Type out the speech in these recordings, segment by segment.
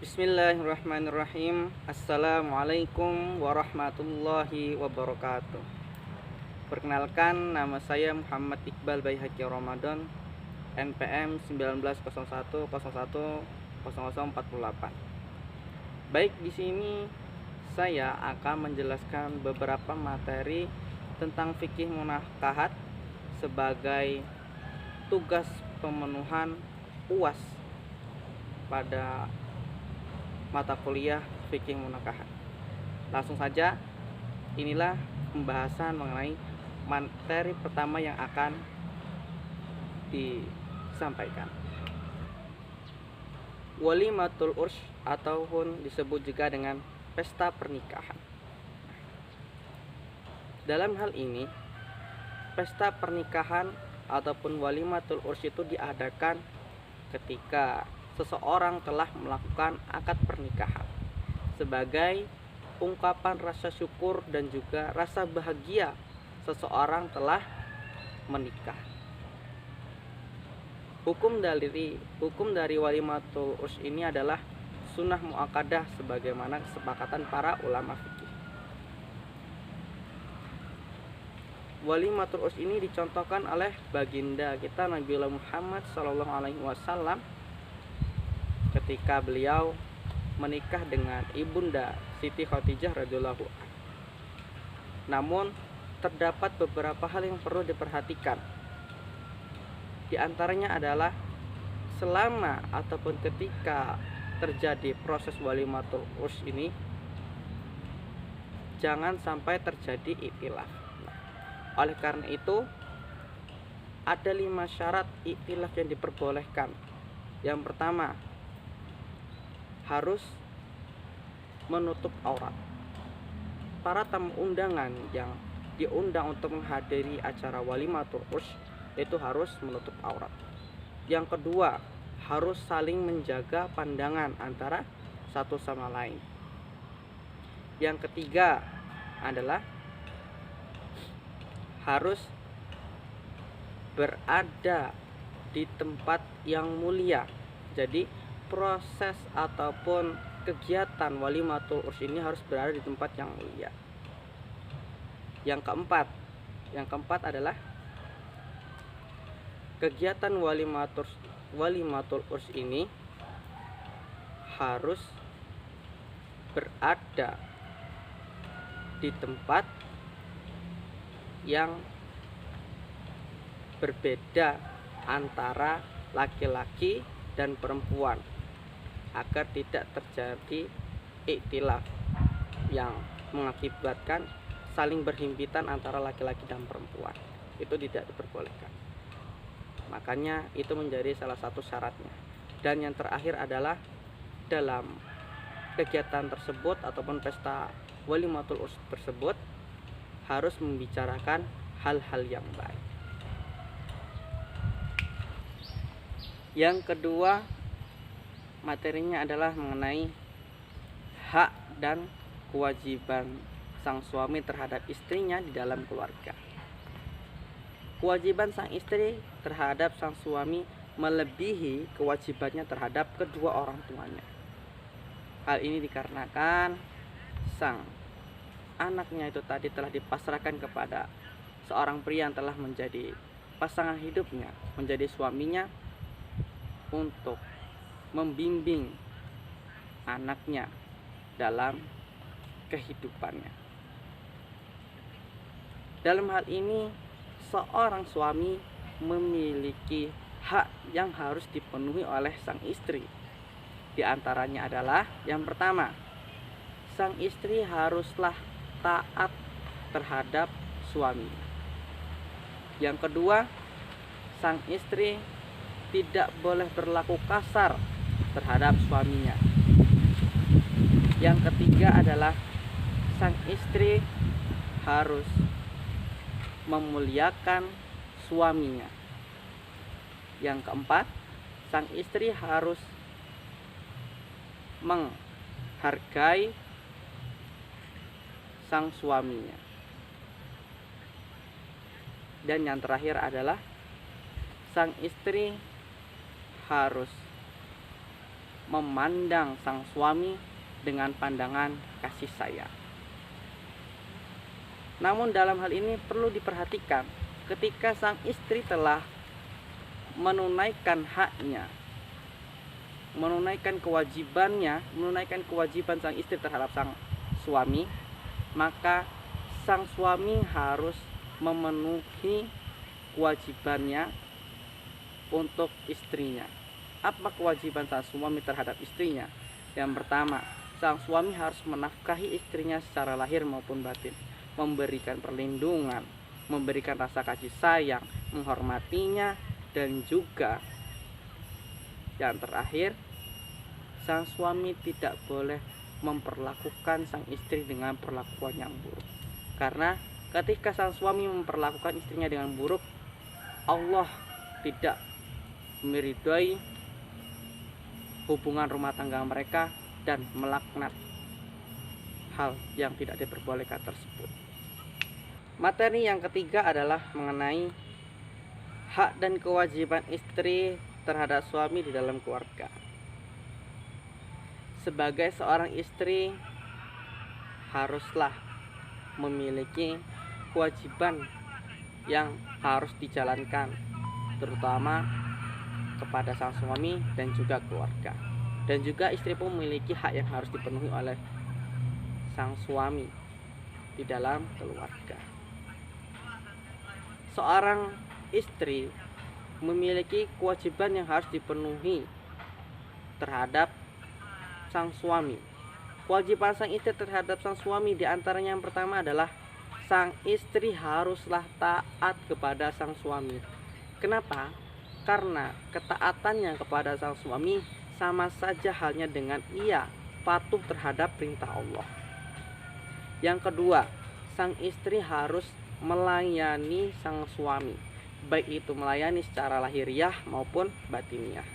Bismillahirrahmanirrahim. Assalamualaikum warahmatullahi wabarakatuh. Perkenalkan, nama saya Muhammad Iqbal Baihaqi Ramadan, NPM 1901010048. Baik, di sini saya akan menjelaskan beberapa materi tentang fikih munakahat sebagai tugas pemenuhan UAS pada mata kuliah fikih munakahat. Langsung saja, inilah pembahasan mengenai materi pertama yang akan disampaikan. Walimatul urs ataupun disebut juga dengan pesta pernikahan. Dalam hal ini, pesta pernikahan ataupun walimatul urs itu diadakan ketika seseorang telah melakukan akad pernikahan sebagai ungkapan rasa syukur dan juga rasa bahagia seseorang telah menikah. Hukum dari walimatul urs ini adalah sunnah muakkadah sebagaimana kesepakatan para ulama fikih. Walimatul urs ini dicontohkan oleh baginda kita Nabi Muhammad SAW ketika beliau menikah dengan ibunda Siti Khadijah radhiyallahu anha. Namun terdapat beberapa hal yang perlu diperhatikan. Di antaranya adalah selama ataupun ketika terjadi proses walimatul urs ini, jangan sampai terjadi ikhtilaf. Oleh karena itu, ada 5 syarat ikhtilaf yang diperbolehkan. Yang pertama, harus menutup aurat. Para tamu undangan yang diundang untuk menghadiri acara walimatul urs itu harus menutup aurat. Yang kedua, harus saling menjaga pandangan antara satu sama lain. Yang ketiga adalah harus berada di tempat yang mulia. Jadi proses ataupun kegiatan walimatul urs ini harus berada di tempat yang mulia. Yang keempat adalah kegiatan walimatul urs ini harus berada di tempat yang berbeda antara laki-laki dan perempuan, agar tidak terjadi ikhtilaf yang mengakibatkan saling berhimpitan antara laki-laki dan perempuan. Itu tidak diperbolehkan. Makanya itu menjadi salah satu syaratnya. Dan yang terakhir adalah dalam kegiatan tersebut ataupun pesta walimatul urs tersebut harus membicarakan hal-hal yang baik. Yang kedua, materinya adalah mengenai hak dan kewajiban sang suami terhadap istrinya di dalam keluarga. Kewajiban sang istri terhadap sang suami melebihi kewajibannya terhadap kedua orang tuanya. Hal ini dikarenakan sang anaknya itu tadi telah dipasrahkan kepada seorang pria yang telah menjadi pasangan hidupnya, menjadi suaminya, untuk membimbing anaknya dalam kehidupannya. Dalam hal ini, seorang suami memiliki hak yang harus dipenuhi oleh sang istri. Di antaranya adalah yang pertama, sang istri haruslah taat terhadap suami. Yang kedua, sang istri tidak boleh berlaku kasar terhadap suaminya. Yang ketiga adalah sang istri harus memuliakan suaminya. Yang keempat, sang istri harus menghargai sang suaminya. Dan yang terakhir adalah sang istri harus memandang sang suami dengan pandangan kasih sayang. Namun dalam hal ini perlu diperhatikan, ketika sang istri telah menunaikan haknya, menunaikan kewajiban sang istri terhadap sang suami, maka sang suami harus memenuhi kewajibannya untuk istrinya. Apa kewajiban sang suami terhadap istrinya? Yang pertama, sang suami harus menafkahi istrinya secara lahir maupun batin, memberikan perlindungan, memberikan rasa kasih sayang, menghormatinya, dan juga yang terakhir, sang suami tidak boleh memperlakukan sang istri dengan perlakuan yang buruk. Karena ketika sang suami memperlakukan istrinya dengan buruk, Allah tidak meridhai hubungan rumah tangga mereka dan melaknat hal yang tidak diperbolehkan tersebut. Materi yang ketiga adalah mengenai hak dan kewajiban istri terhadap suami di dalam keluarga. Sebagai seorang istri haruslah memiliki kewajiban yang harus dijalankan, terutama kepada sang suami dan juga keluarga. Dan juga istri pun memiliki hak yang harus dipenuhi oleh sang suami di dalam keluarga. Seorang istri memiliki kewajiban yang harus dipenuhi terhadap sang suami. Kewajiban sang istri terhadap sang suami diantaranya yang pertama adalah sang istri haruslah taat kepada sang suami. Kenapa? Karena ketaatannya kepada sang suami sama saja halnya dengan ia patuh terhadap perintah Allah. Yang kedua, sang istri harus melayani sang suami, baik itu melayani secara lahiriah maupun batiniah.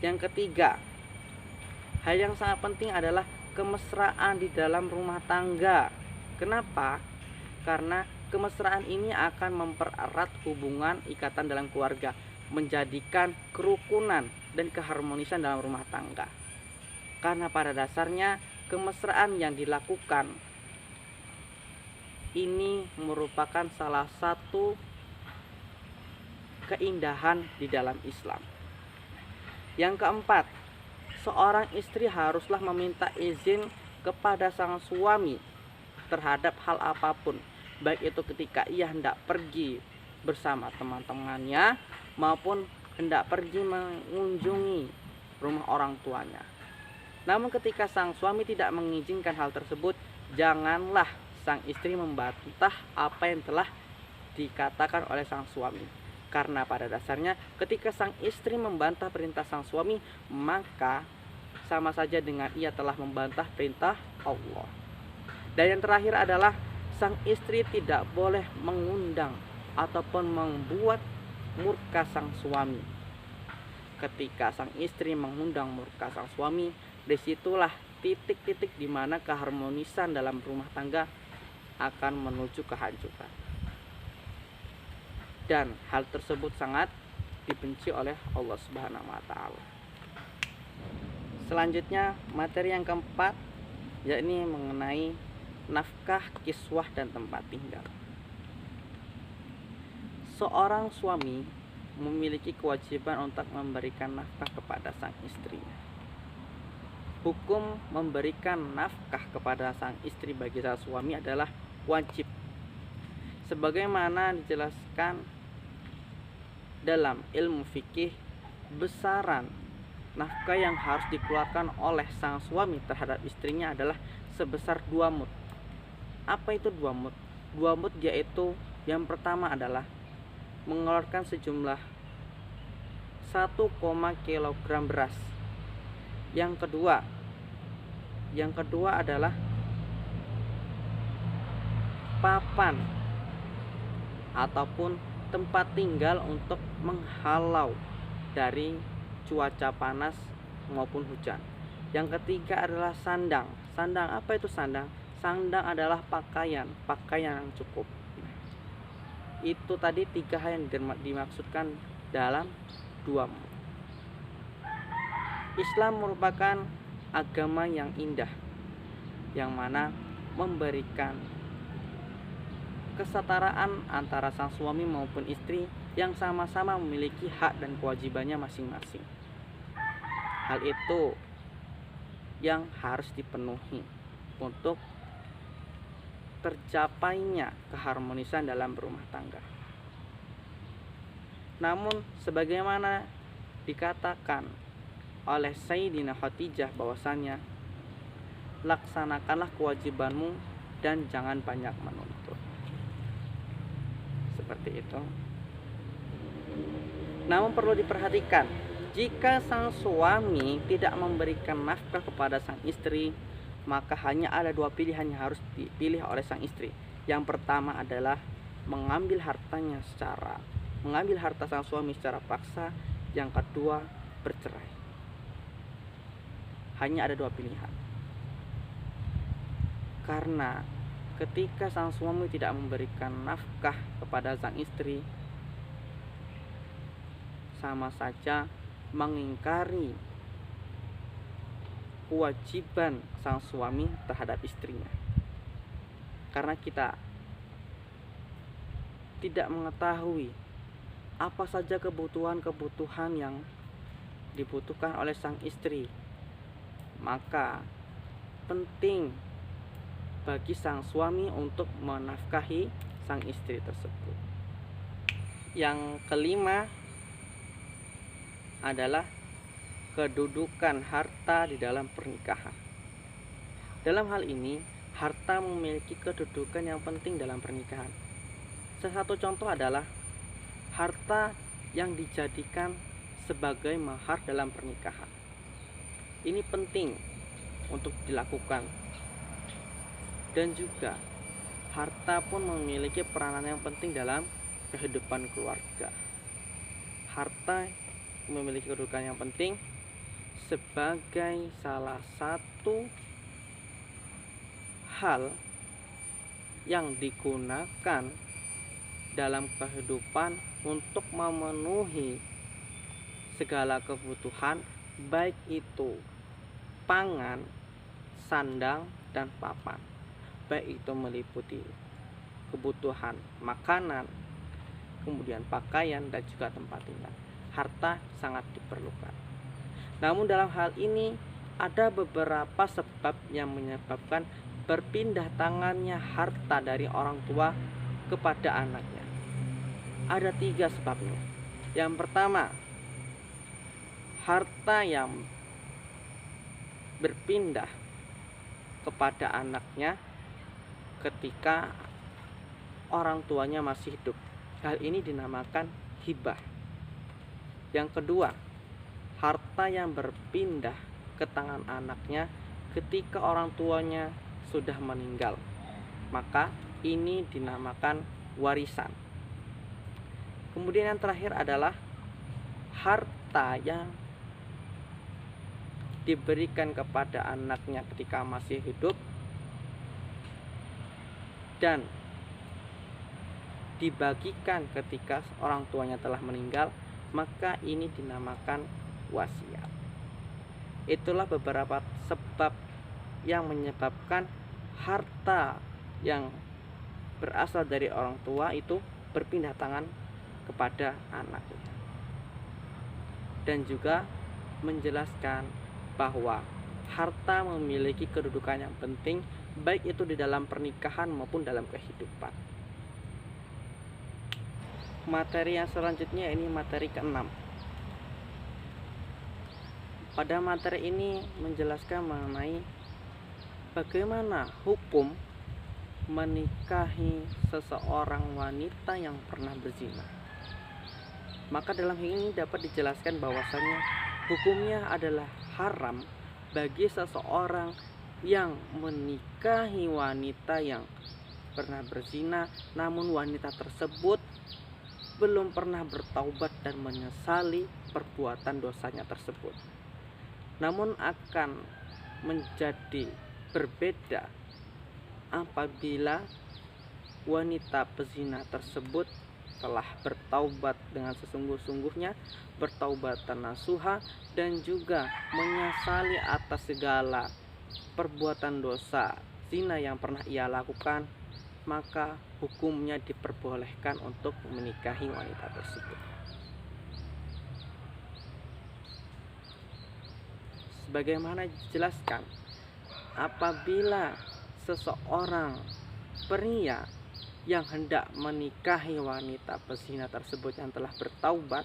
Yang ketiga, hal yang sangat penting adalah kemesraan di dalam rumah tangga. Kenapa? Karena kemesraan ini akan mempererat hubungan ikatan dalam keluarga, menjadikan kerukunan dan keharmonisan dalam rumah tangga. Karena pada dasarnya kemesraan yang dilakukan ini merupakan salah satu keindahan di dalam Islam. Yang keempat, seorang istri haruslah meminta izin kepada sang suami terhadap hal apapun, baik itu ketika ia hendak pergi bersama teman-temannya maupun hendak pergi mengunjungi rumah orang tuanya. Namun ketika sang suami tidak mengizinkan hal tersebut, janganlah sang istri membantah apa yang telah dikatakan oleh sang suami. Karena pada dasarnya ketika sang istri membantah perintah sang suami, maka sama saja dengan ia telah membantah perintah Allah. Dan yang terakhir adalah sang istri tidak boleh mengundang ataupun membuat murka sang suami. Ketika sang istri mengundang murka sang suami, disitulah titik-titik di mana keharmonisan dalam rumah tangga akan menuju kehancuran. Dan hal tersebut sangat dibenci oleh Allah Subhanahu wa taala. Selanjutnya materi yang keempat, yakni mengenai nafkah, kiswah, dan tempat tinggal. Seorang suami memiliki kewajiban untuk memberikan nafkah kepada sang istrinya. Hukum memberikan nafkah kepada sang istri bagi sang suami adalah wajib, sebagaimana dijelaskan dalam ilmu fikih. Besaran nafkah yang harus dikeluarkan oleh sang suami terhadap istrinya adalah sebesar 2 mud. Apa itu 2 mud? 2 mud yaitu yang pertama adalah mengeluarkan sejumlah 1, kilogram beras. Yang kedua adalah papan ataupun tempat tinggal untuk menghalau dari cuaca panas maupun hujan. Yang ketiga adalah sandang. Sandang, apa itu sandang? Sandang adalah pakaian yang cukup. Itu tadi 3 hal yang dimaksudkan dalam 2 mud. Islam merupakan agama yang indah, yang mana memberikan kesetaraan antara sang suami maupun istri yang sama-sama memiliki hak dan kewajibannya masing-masing. Hal itu yang harus dipenuhi untuk tercapainya keharmonisan dalam berumah tangga. Namun sebagaimana dikatakan oleh Sayyidina Khadijah bahwasanya laksanakanlah kewajibanmu dan jangan banyak menuntut. Seperti itu. Namun perlu diperhatikan, jika sang suami tidak memberikan nafkah kepada sang istri, maka hanya ada dua pilihan yang harus dipilih oleh sang istri. Yang pertama adalah mengambil harta sang suami secara paksa. Yang kedua, bercerai. Hanya ada dua pilihan. Karena ketika sang suami tidak memberikan nafkah kepada sang istri, sama saja mengingkari kewajiban sang suami terhadap istrinya. Karena kita tidak mengetahui apa saja kebutuhan-kebutuhan yang dibutuhkan oleh sang istri, maka penting bagi sang suami untuk menafkahi sang istri tersebut. Yang kelima adalah kedudukan harta di dalam pernikahan. Dalam hal ini, harta memiliki kedudukan yang penting dalam pernikahan. Salah satu contoh adalah harta yang dijadikan sebagai mahar dalam pernikahan. Ini penting untuk dilakukan. Dan juga harta pun memiliki peranan yang penting dalam kehidupan keluarga. Harta memiliki kedudukan yang penting sebagai salah satu hal yang digunakan dalam kehidupan untuk memenuhi segala kebutuhan, baik itu pangan, sandang, dan papan. Baik itu meliputi kebutuhan makanan, kemudian pakaian, dan juga tempat tinggal. Harta sangat diperlukan. Namun dalam hal ini ada beberapa sebab yang menyebabkan berpindah tangannya harta dari orang tua kepada anaknya. Ada 3 sebabnya. Yang pertama, harta yang berpindah kepada anaknya ketika orang tuanya masih hidup. Hal ini dinamakan hibah. Yang kedua, harta yang berpindah ke tangan anaknya ketika orang tuanya sudah meninggal, maka ini dinamakan warisan. Kemudian yang terakhir adalah harta yang diberikan kepada anaknya ketika masih hidup dan dibagikan ketika orang tuanya telah meninggal, maka ini dinamakan wasiat. Itulah beberapa sebab yang menyebabkan harta yang berasal dari orang tua itu berpindah tangan kepada anaknya. Dan juga menjelaskan bahwa harta memiliki kedudukan yang penting, baik itu di dalam pernikahan maupun dalam kehidupan. Materi yang selanjutnya ini materi ke-6. Pada materi ini menjelaskan mengenai bagaimana hukum menikahi seseorang wanita yang pernah berzina. Maka dalam hal ini dapat dijelaskan bahwasanya hukumnya adalah haram bagi seseorang yang menikahi wanita yang pernah berzina, namun wanita tersebut belum pernah bertaubat dan menyesali perbuatan dosanya tersebut. Namun akan menjadi berbeda apabila wanita pezina tersebut telah bertaubat dengan sesungguh-sungguhnya, bertaubatan nasuha, dan juga menyesali atas segala perbuatan dosa zina yang pernah ia lakukan, maka hukumnya diperbolehkan untuk menikahi wanita tersebut. Sebagaimana dijelaskan, apabila seseorang pria yang hendak menikahi wanita pezina tersebut yang telah bertaubat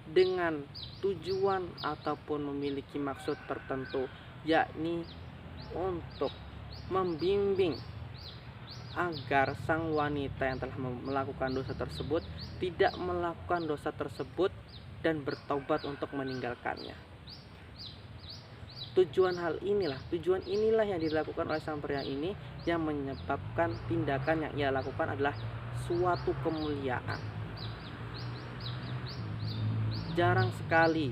dengan tujuan ataupun memiliki maksud tertentu, yakni untuk membimbing agar sang wanita yang telah melakukan dosa tersebut tidak melakukan dosa tersebut dan bertaubat untuk meninggalkannya. Tujuan inilah yang dilakukan oleh sang pria ini, yang menyebabkan tindakan yang ia lakukan adalah suatu kemuliaan. Jarang sekali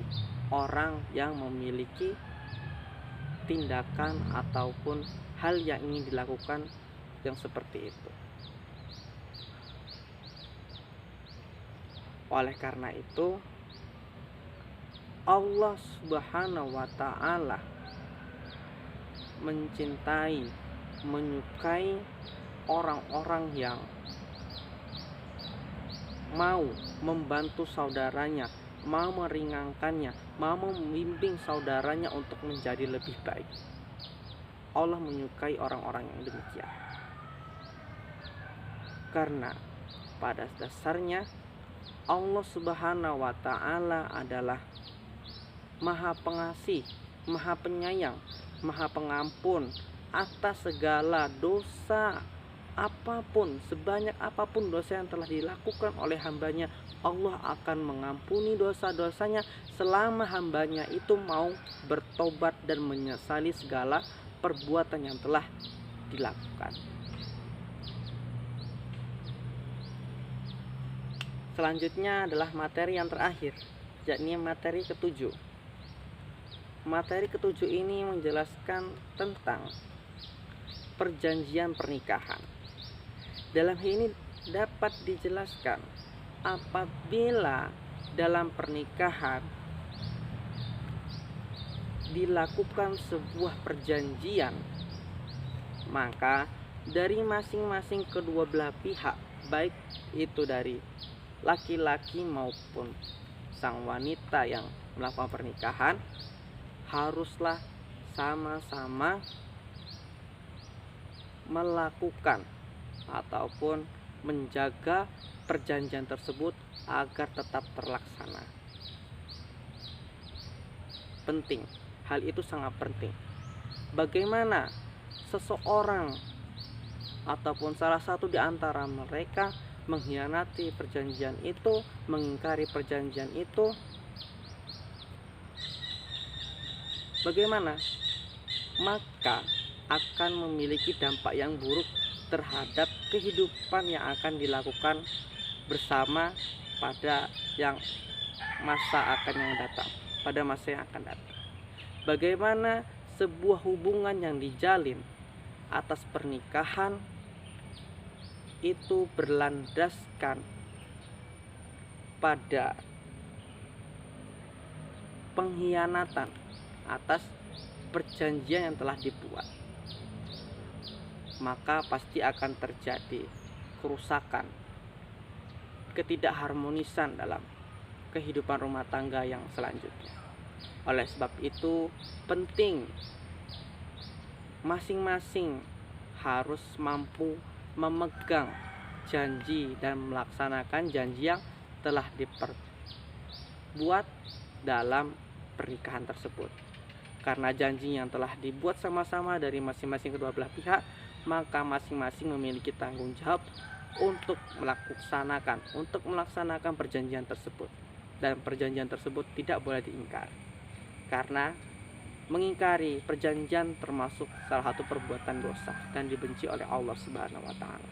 orang yang memiliki tindakan ataupun hal yang ingin dilakukan yang seperti itu. Oleh karena itu, Allah Subhanahu wa ta'ala mencintai, menyukai orang-orang yang mau membantu saudaranya, mau meringankannya, mau membimbing saudaranya untuk menjadi lebih baik. Allah menyukai orang-orang yang demikian. Karena pada dasarnya Allah Subhanahu wa ta'ala adalah Maha Pengasih, Maha Penyayang, Maha Pengampun atas segala dosa apapun, sebanyak apapun dosa yang telah dilakukan oleh hambanya. Allah akan mengampuni dosa-dosanya selama hambanya itu mau bertobat dan menyesali segala perbuatan yang telah dilakukan. Selanjutnya adalah materi yang terakhir, yakni materi ketujuh. Materi ketujuh ini menjelaskan tentang perjanjian pernikahan. Dalam hal ini dapat dijelaskan, apabila dalam pernikahan dilakukan sebuah perjanjian, maka dari masing-masing kedua belah pihak, baik itu dari laki-laki maupun sang wanita yang melakukan pernikahan, haruslah sama-sama melakukan ataupun menjaga perjanjian tersebut agar tetap terlaksana. Penting, hal itu sangat penting. Bagaimana seseorang ataupun salah satu di antara mereka mengkhianati perjanjian itu, mengingkari perjanjian itu, bagaimana? Maka akan memiliki dampak yang buruk terhadap kehidupan yang akan dilakukan bersama pada masa yang akan datang. Bagaimana sebuah hubungan yang dijalin atas pernikahan itu berlandaskan pada pengkhianatan atas perjanjian yang telah dibuat, maka pasti akan terjadi kerusakan, ketidakharmonisan dalam kehidupan rumah tangga yang selanjutnya. Oleh sebab itu penting masing-masing harus mampu memegang janji dan melaksanakan janji yang telah diperbuat dalam pernikahan tersebut. Karena janji yang telah dibuat sama-sama dari masing-masing kedua belah pihak, maka masing-masing memiliki tanggung jawab untuk melaksanakan perjanjian tersebut. Dan perjanjian tersebut tidak boleh diingkari. Karena mengingkari perjanjian termasuk salah satu perbuatan dosa dan dibenci oleh Allah Subhanahu wa ta'ala.